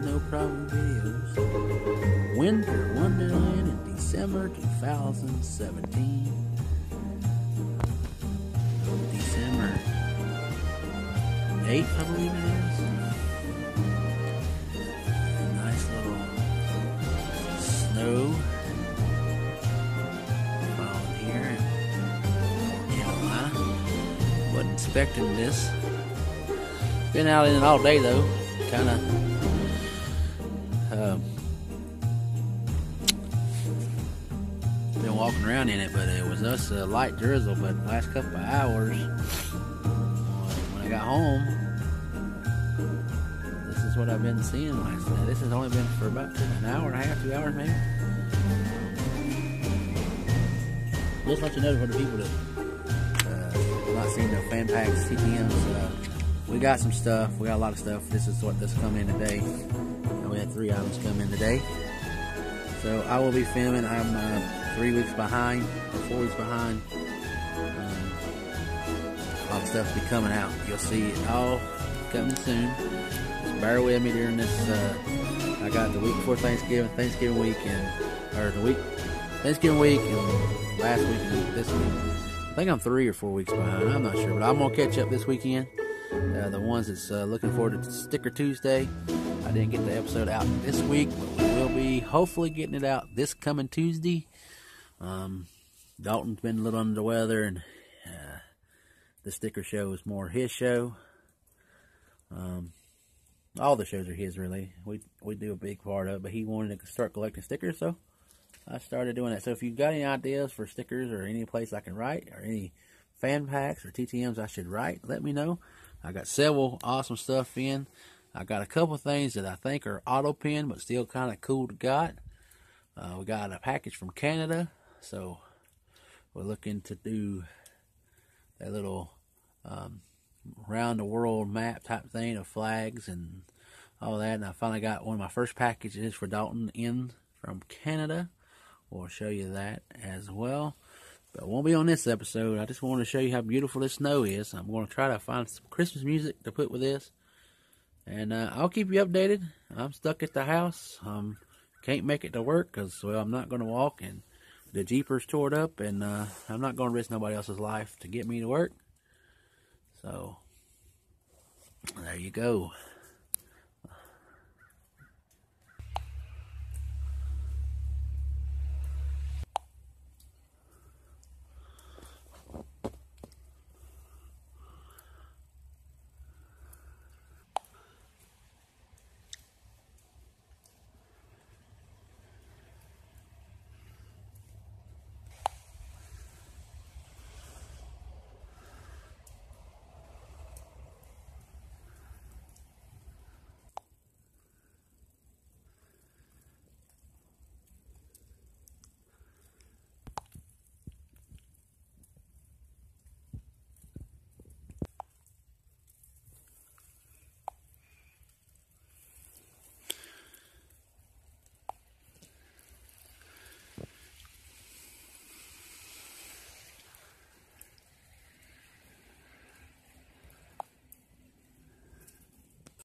No Problem videos. Winter Wonderland in December 2017. December 8th, I believe it is. Nice little snow falling here in North Carolina. Wasn't expecting this. Been out in it all day though. Kind of been walking around in it, but it was us a light drizzle. But the last couple of hours, when I got home, this is what I've been seeing last night. This has only been for about an hour and a half, 2 hours maybe. Just let you know for the people that not seen no fan packs, CTMs. We got some stuff. We got a lot of stuff. This is what this come in today. We had 3 items come in today. So I will be filming. I'm 3 weeks behind, or 4 weeks behind. A lot of stuff will be coming out. You'll see it all coming soon. Just bear with me during this. I got the week before Thanksgiving, Thanksgiving week, Thanksgiving week, and last week and this week. I think I'm 3 or 4 weeks behind. I'm not sure, but I'm gonna catch up this weekend. The ones that's looking forward to Sticker Tuesday. I didn't get the episode out this week, but we will be hopefully getting it out this coming Tuesday. Dalton's been a little under the weather, and the sticker show is more his show. All the shows are his, really. We do a big part of it, but he wanted to start collecting stickers, so I started doing that. So if you've got any ideas for stickers or any place I can write, or any fan packs or TTMs I should write, let me know. I got several awesome stuff in. I got a couple things that I think are auto pen, but still kind of cool to got. We got a package from Canada, so we're looking to do that little round the world map type thing of flags and all that. And I finally got one of my first packages for Dalton in from Canada. We'll show you that as well. But it won't be on this episode. I just want to show you how beautiful this snow is. I'm going to try to find some Christmas music to put with this. And I'll keep you updated. I'm stuck at the house. Can't make it to work because, well, I'm not going to walk. And the Jeepers tore it up. And I'm not going to risk nobody else's life to get me to work. So, there you go.